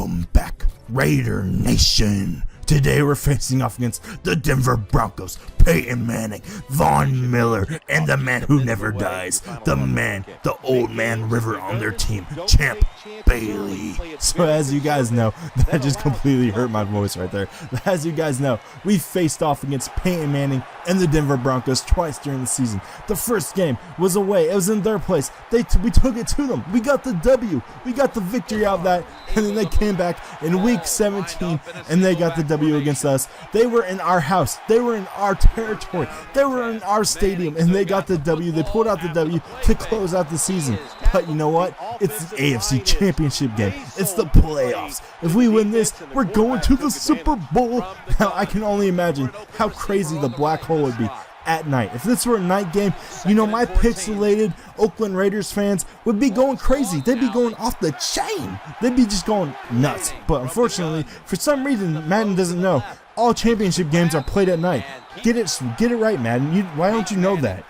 Welcome back, Raider Nation. Today we're facing off against the Denver Broncos, Peyton Manning, Von Miller, and the man who never dies, the old man River on their team, Champ Bailey. So as you guys know, that just completely hurt my voice right there. As you guys know, we faced off against Peyton Manning and the Denver Broncos twice during the season. The first game was away. It was in their place. We took it to them. We got the W. We got the victory out of that. And then they came back in week 17 and they got the W against us. They were in our house. They were in our territory. They were in our stadium and they got the W. They pulled out the W to close out the season. But you know what? It's the AFC Championship game. It's the playoffs. If we win this, we're going to the Super Bowl. Now I can only imagine how crazy the black hole would be at night. If this were a night game, you know, my pixelated Oakland Raiders fans would be going crazy. They'd be going off the chain. They'd be just going nuts. But unfortunately, for some reason, Madden doesn't know. All championship games are played at night. Get it right, Madden. Why don't you know that?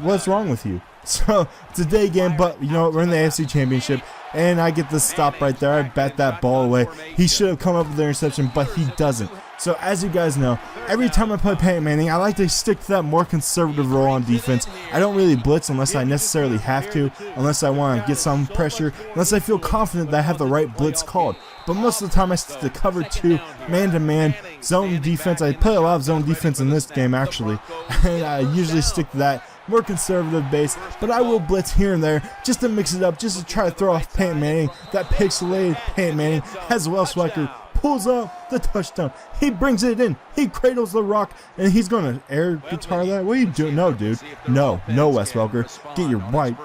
What's wrong with you? So it's a day game, but you know, we're in the AFC Championship, and I get the stop right there. I bat that ball away. He should have come up with the interception, but he doesn't. So as you guys know, every time I play Peyton Manning, I like to stick to that more conservative role on defense. I don't really blitz unless I necessarily have to, unless I want to get some pressure, unless I feel confident that I have the right blitz called. But most of the time I stick to cover 2, man-to-man, zone defense. I play a lot of zone defense in this game actually, and I usually stick to that more conservative base, but I will blitz here and there just to mix it up, just to try to throw off Peyton Manning. That pixelated Peyton Manning has Wes Welker pulls up the touchdown. He brings it in. He cradles the rock, and he's going to air guitar that. What are you doing? No, dude. No, Wes Welker. Get your white.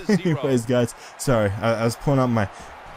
Anyways, guys, sorry. I was pulling out my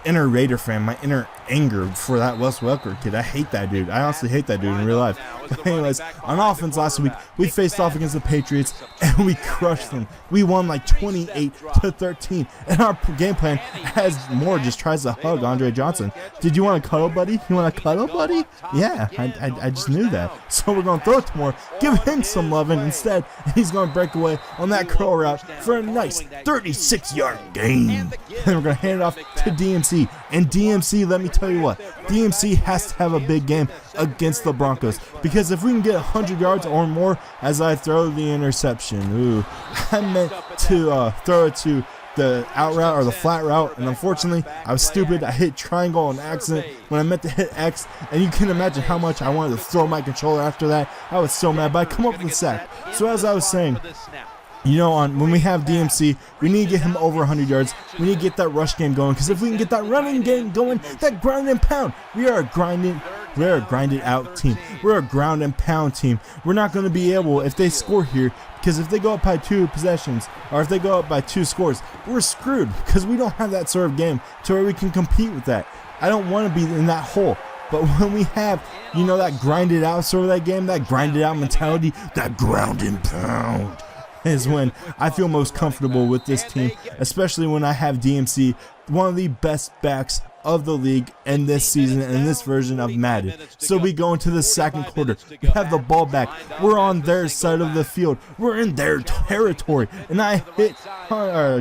inner Raider fan, my inner anger for that Wes Welker kid. I hate that dude. I honestly hate that dude in real life. But anyways, on offense last week, we faced off against the Patriots and we crushed them. We won like 28-13. And our game plan has Moore just tries to hug Andre Johnson. Did you want to cuddle, buddy? You want to cuddle, buddy? Yeah, I just knew that. So we're going to throw it to Moore, give him some loving. Instead, he's going to break away on that curl route for a nice 36-yard gain. And we're going to hand it off to DMC. And DMC, let me tell you what, DMC has to have a big game against the Broncos, because if we can get 100 yards or more as I throw the interception, I meant to throw it to the out route or the flat route, and unfortunately I was stupid. I hit triangle on accident when I meant to hit X, and you can imagine how much I wanted to throw my controller after that. I was so mad, but I come up with a sack. So as I was saying, you know, when we have DMC, we need to get him over 100 yards. We need to get that rush game going, because if we can get that running game going, that ground and pound, we're a grinded out team. We're a ground and pound team. We're not going to be able, if they score here, because if they go up by 2 possessions, or if they go up by 2 scores, we're screwed, because we don't have that sort of game to where we can compete with that. I don't want to be in that hole. But when we have, you know, that grinded out sort of that game, that grinded out mentality, that ground and pound, is when I feel most comfortable with this team, especially when I have DMC, one of the best backs of the league in this season and in this version of Madden. So we go into the second quarter. We have the ball back. We're on their side of the field. We're in their territory. And I hit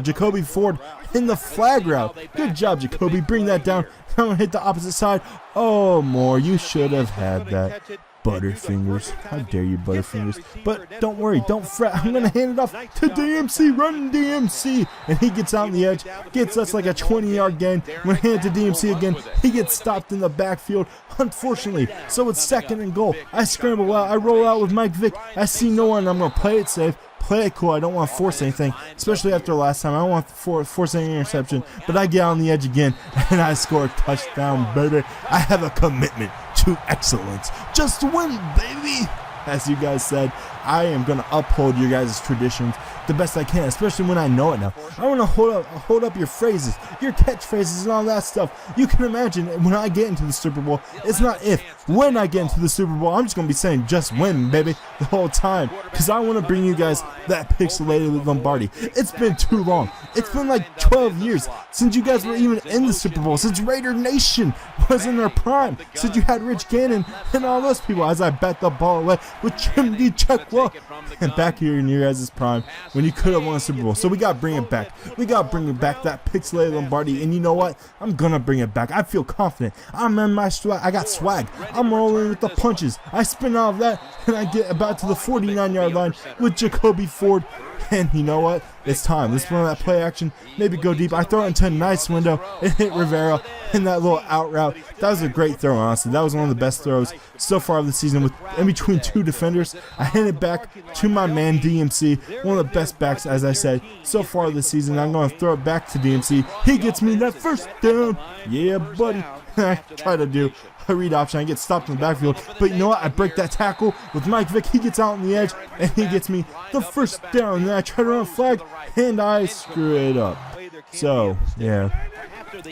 Jacoby Ford in the flag route. Good job, Jacoby. Bring that down. I'm going to hit the opposite side. Oh, Moore, you should have had that. Butterfingers. How dare you, Butterfingers. But don't worry, don't fret. I'm going to hand it off to DMC. Run, DMC. And he gets out on the edge, gets us like a 20-yard gain. I'm going to hand it to DMC again. He gets stopped in the backfield, unfortunately. So it's 2nd and goal. I scramble out. I roll out with Mike Vick. I see no one. I'm going to play it safe. Play it cool. I don't want to force anything, especially after last time. I don't want to force any interception, but I get on the edge again, and I score a touchdown, baby. I have a commitment to excellence. Just win, baby. As you guys said, I am going to uphold your guys' traditions the best I can, especially when I know it now. I want to hold up your phrases, your catchphrases, and all that stuff. You can imagine when I get into the Super Bowl, it's not if. When I get into the Super Bowl, I'm just going to be saying just win, baby, the whole time, because I want to bring you guys that pixelated Lombardi. It's been too long. It's been like 12 years since you guys were even in the Super Bowl, since Raider Nation was in their prime, since you had Rich Gannon and all those people, as I bat the ball away with Chimney Chuck well, back here in your guys' prime when you could have won a Super Bowl. So we got to bring it back. We got to bring back that pixelated Lombardi. And you know what? I'm going to bring it back. I feel confident. I'm in my swag. I got swag. I'm rolling with the punches. I spin out of that, and I get about to the 49-yard line with Jacoby Ford. And you know what? It's time. Let's run that play action. Maybe go deep. I throw it into a nice window and hit Rivera in that little out route. That was a great throw, honestly. That was one of the best throws so far of the season. With in between two defenders, I hit it back to my man DMC, one of the best backs, as I said, so far this season. I'm going to throw it back to DMC. He gets me that first down. Yeah, buddy. I try to do a read option. I get stopped in the backfield, but you know what? I break that tackle with Mike Vick. He gets out on the edge, and he gets me the first down. And then I try to run a flag, and I screw it up. So, yeah,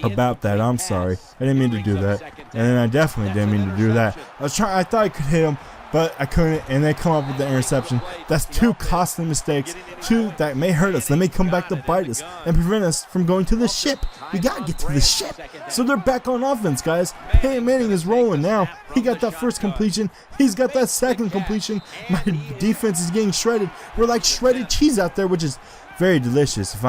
about that, I'm sorry. I didn't mean to do that, and then I definitely didn't mean to do that. I thought I could hit him, but I couldn't, and they come up with the interception. That's two costly mistakes, two that may hurt us. They may come back to bite us and prevent us from going to the ship. We gotta get to the ship. So they're back on offense, guys. Peyton Manning is rolling now. He got that first completion. He's got that second completion. My defense is getting shredded. We're like shredded cheese out there, which is very delicious, if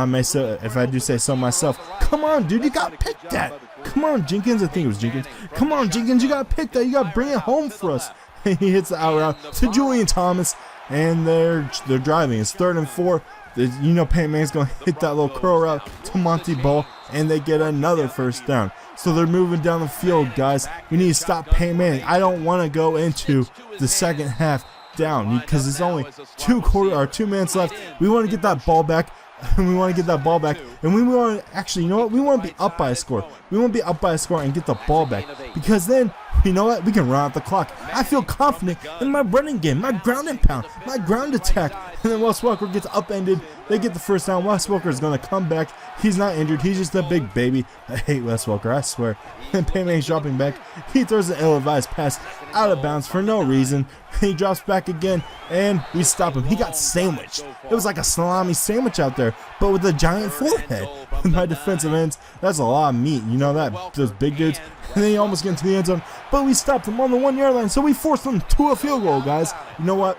I do say so myself. Come on, dude, you gotta pick that. Come on, Jenkins. I think it was Jenkins. Come on, Jenkins, you gotta pick that. You gotta bring it home for us. He hits the out route to Julian Thomas, and they're driving. It's 3rd and 4. You know Peyton Manning's going to hit that little curl route to Monty Ball, and they get another first down. So they're moving down the field, guys. We need to stop Peyton Manning. I don't want to go into the second half down because it's only 2 minutes left. We want to get that ball back. And we want to get that ball back, and we want to actually, you know what? We want to be up by a score. We want to be up by a score and get the ball back, because then, you know what? We can run out the clock. I feel confident in my running game, my ground and pound, my ground attack. And then Wes Welker gets upended. They get the first down. Wes Welker is going to come back. He's not injured. He's just a big baby. I hate Wes Welker, I swear. And Peyton Manning's dropping back. He throws an ill-advised pass out of bounds for no reason. He drops back again, and we stop him. He got sandwiched. It was like a salami sandwich out there, but with a giant forehead. With my defensive ends, that's a lot of meat. You know that? Those big dudes. And then he almost gets into the end zone, but we stopped him on the 1-yard line, so we forced them to a field goal, guys. You know what?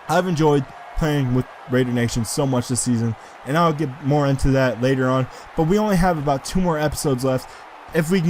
I've enjoyed playing with Raider Nation so much this season, and I'll get more into that later on. But we only have about 2 more episodes left. If we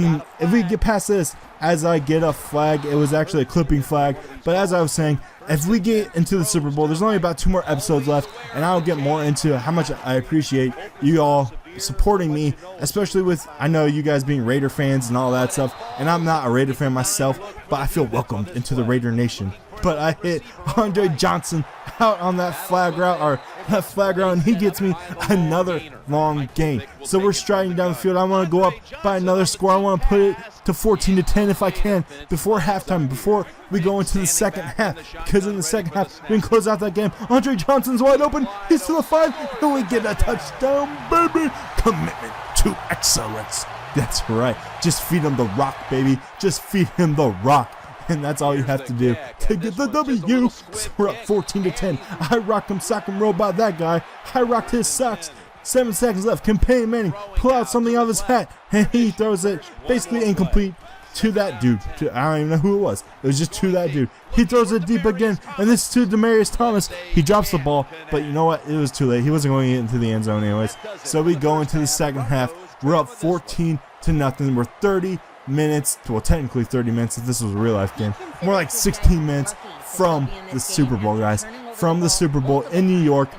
get past this, as I get a flag, it was actually a clipping flag, but as I was saying, if we get into the Super Bowl, there's only about 2 more episodes left, and I'll get more into how much I appreciate you all supporting me, especially with, I know you guys being Raider fans and all that stuff, and I'm not a Raider fan myself, but I feel welcomed into the Raider Nation. But I hit Andre Johnson out on that flag route, and he gets me another long gain. So we're striding down the field. I want to go up by another score. I want to put it to 14-10 if I can before halftime, before we go into the second half, because in the second half we can close out that game. Andre Johnson's wide open. He's to the 5, and we get a touchdown, baby. Commitment to excellence. That's right. Just feed him the rock, baby. Just feed him the rock. And that's all you have to do to get the W. So we're up 14-10. I rocked him, sock him, roll by that guy. I rocked his socks. 7 seconds left. Can Peyton Manning pull out something out of his hat? And he throws it basically incomplete to that dude. I don't even know who it was. It was just to that dude. He throws it deep again. And this is to Demaryius Thomas. He drops the ball. But you know what? It was too late. He wasn't going to get into the end zone anyways. So we go into the second half. We're up 14-0. We're 30 minutes, well, technically 30 minutes if this was a real life game, more like 16 minutes from the Super Bowl, guys, from the Super Bowl in New York,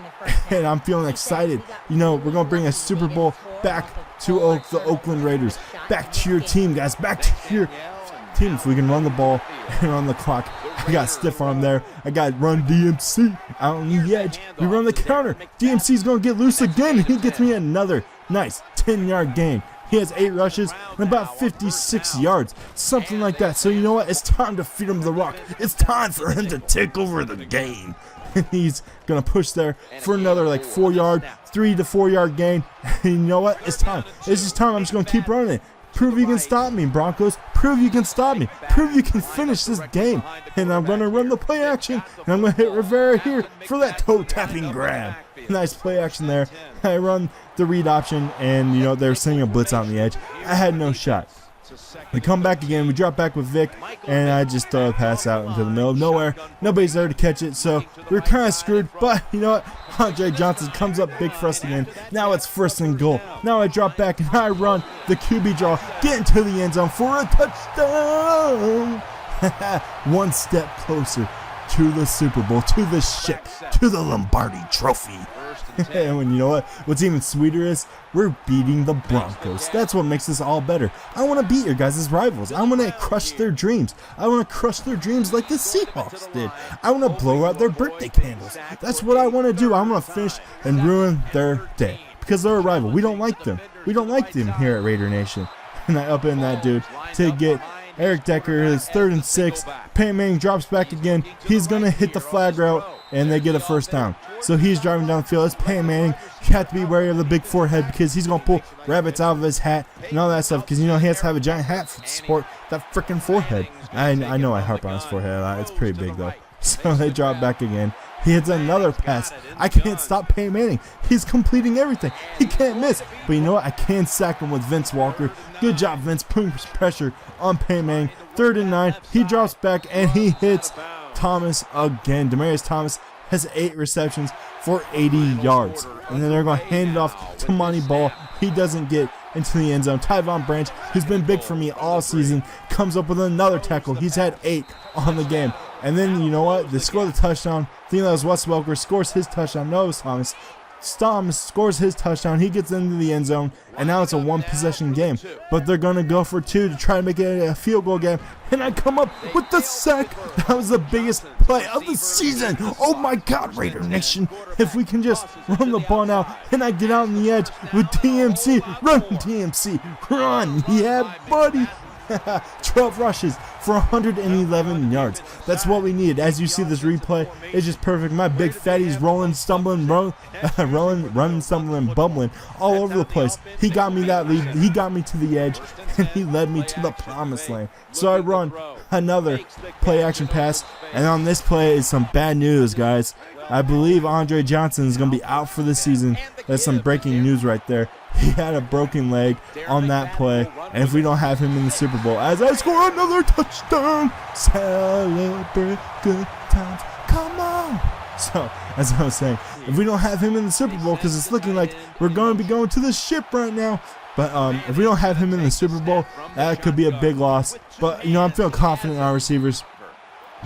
and I'm feeling excited. You know, we're going to bring a Super Bowl back to the Oakland Raiders, back to your team, guys, back to your team. If we can run the ball and run the clock. I got stiff arm there. I got run DMC out on the edge. We run the counter. DMC's going to get loose again. He gets me another nice 10-yard gain. He has 8 rushes and about 56 yards, something like that. So you know what? It's time to feed him the rock. It's time for him to take over the game. And he's going to push there for another like 3 to 4 yard gain. And you know what? It's time. It's just time. I'm just going to keep running it. Prove you can stop me, Broncos. Prove you can stop me. Prove you can finish this game. And I'm going to run the play action. And I'm going to hit Rivera here for that toe-tapping grab. Nice play action there. I run the read option, and you know they're sending a blitz out on the edge. I had no shot. We come back again, we drop back with Vic, and I just throw a pass out into the middle of nowhere. Nobody's there to catch it, so we're kind of screwed, but you know what? Andre Johnson comes up big for us again. Now it's 1st and goal. Now I drop back and I run the QB draw, get into the end zone for a touchdown. One step closer to the Super Bowl, to the ship, to the Lombardi trophy. And you know what? What's even sweeter is we're beating the Broncos. That's what makes this all better. I want to beat your guys' rivals. I want to crush their dreams. I want to crush their dreams like the Seahawks did. I want to blow out their birthday candles. That's what I want to do. I want to finish and ruin their day because they're a rival. We don't like them. We don't like them here at Raider Nation. And I up in that dude to get Eric Decker. It's 3rd and 6. Peyton Manning drops back again. He's going to hit the flag route, and they get a 1st down. So he's driving down the field. It's Peyton Manning. You have to be wary of the big forehead because he's going to pull rabbits out of his hat and all that stuff because, you know, he has to have a giant hat to support that freaking forehead. I know I harp on his forehead. It's pretty big, though. So they drop back again. He hits another pass. I can't stop Peyton Manning. He's completing everything. He can't miss. But you know what? I can sack him with Vince Walker. Good job, Vince, putting pressure on Peyton Manning. 3rd and 9. He drops back and he hits Thomas again. Demaryius Thomas has 8 receptions for 80 yards. And then they're going to hand it off to Monty Ball. He doesn't get into the end zone. Tyvon Branch, who's been big for me all season, comes up with another tackle. He's had 8 on the game. And then, you know what? They score the touchdown. I think that was Wes Welker scores his touchdown. No, it was Thomas. Thomas scores his touchdown. He gets into the end zone. And now it's a 1-possession game. But they're going to go for 2 to try to make it a field goal game. And I come up with the sack. That was the biggest play of the season. Oh my God, Raider Nation. If we can just run the ball now. And I get out on the edge with DMC. Run, DMC. Run. Yeah, buddy. 12 rushes for 111 yards. That's what we needed. As you see this replay, it's just perfect. My big fatty's rolling, stumbling, running, stumbling, bumbling all over the place. He got me that lead. He got me to the edge, and he led me to the promised land. So I run another play action pass, and on this play is some bad news, guys. I believe Andre Johnson is going to be out for the season. That's some breaking news right there. He had a broken leg on that play, and if we don't have him in the Super Bowl, as I score another touchdown, celebrate good times, come on. So, as I was saying, if we don't have him in the Super Bowl, because it's looking like we're going to be going to the ship right now, but if we don't have him in the Super Bowl, that could be a big loss. But, you know, I'm feeling confident in our receivers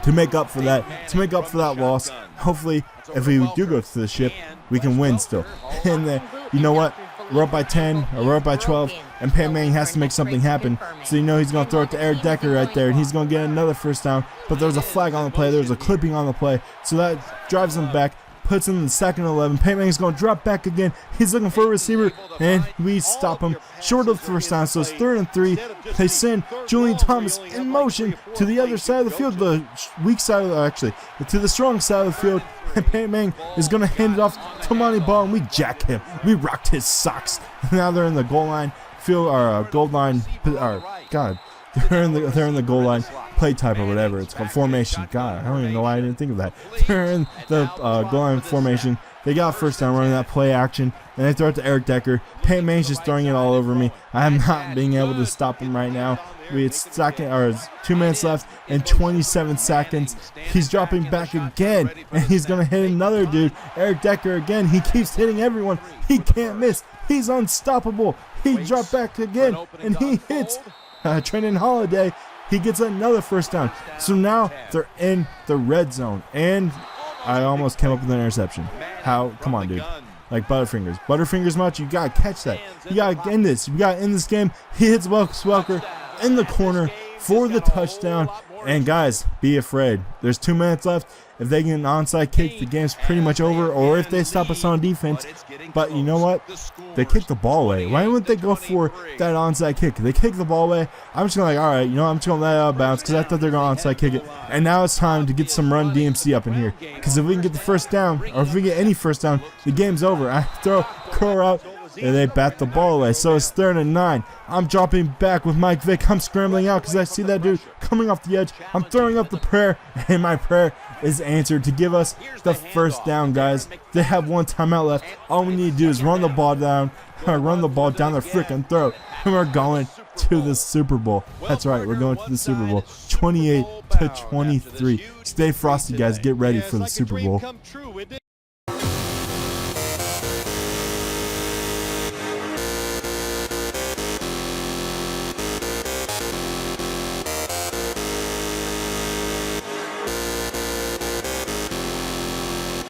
to make up for that, loss. Hopefully, if we do go to the ship, we can win still. And you know what? We're up by 10, or we're up by 12, and Peyton Manning has to make something happen. So you know he's going to throw it to Eric Decker right there, and he's going to get another 1st down. But there's a flag on the play. There's a clipping on the play. So that drives him back, puts him in the 2nd and 11. Peyton Manning's going to drop back again. He's looking for a receiver, and we stop him short of the 1st down. So it's 3rd and 3. They send Julian Thomas in motion to the other side of the field, the weak side of to the strong side of the field. And Peyton Manning is going to hand it off to Monty Ball, and we jack him. We rocked his socks. Now they're in the goal line field, or goal line. God, they're in the goal line play type or whatever it's called, formation. God, I don't even know why I didn't think of that. They're in the goal line formation. They got a 1st down running that play action, and they throw it to Eric Decker. Peyton Manning's just throwing it all over me. I'm not being able to stop him right now. It's 2 minutes left and 27 seconds. He's dropping back again, and he's going to hit another dude. Eric Decker again. He keeps hitting everyone. He can't miss. He's unstoppable. He dropped back again, and he hits Trenton Holiday. He gets another 1st down. So now they're in the red zone, and I almost came up with an interception. How? Come on, dude. Like Butterfingers. Butterfingers much, you got to catch that. You got to end this. You got to end this game. He hits Welker in the corner for the touchdown. And guys, be afraid. There's 2 minutes left. If they get an onside kick, the game's pretty much over. Or if they stop us on defense. But you know what? They kick the ball away. Why wouldn't they go for that onside kick? They kick the ball away. I'm just going to all right, you know, I'm just going to let it out of bounds because I thought they were going to onside kick it. And now it's time to get some run DMC up in here. Because if we can get the 1st down, or if we get any 1st down, the game's over. I throw curl out, and they bat the ball away. So it's 3rd and 9. I'm dropping back with Mike Vick. I'm scrambling out because I see that dude coming off the edge. I'm throwing up the prayer, and my prayer is answered to give us the 1st down, guys. They have 1 timeout left. All we need to do is run the ball down their freaking throat. And we're going to the Super Bowl. That's right, we're going to the Super Bowl. 28-23. Stay frosty, guys. Get ready for the Super Bowl.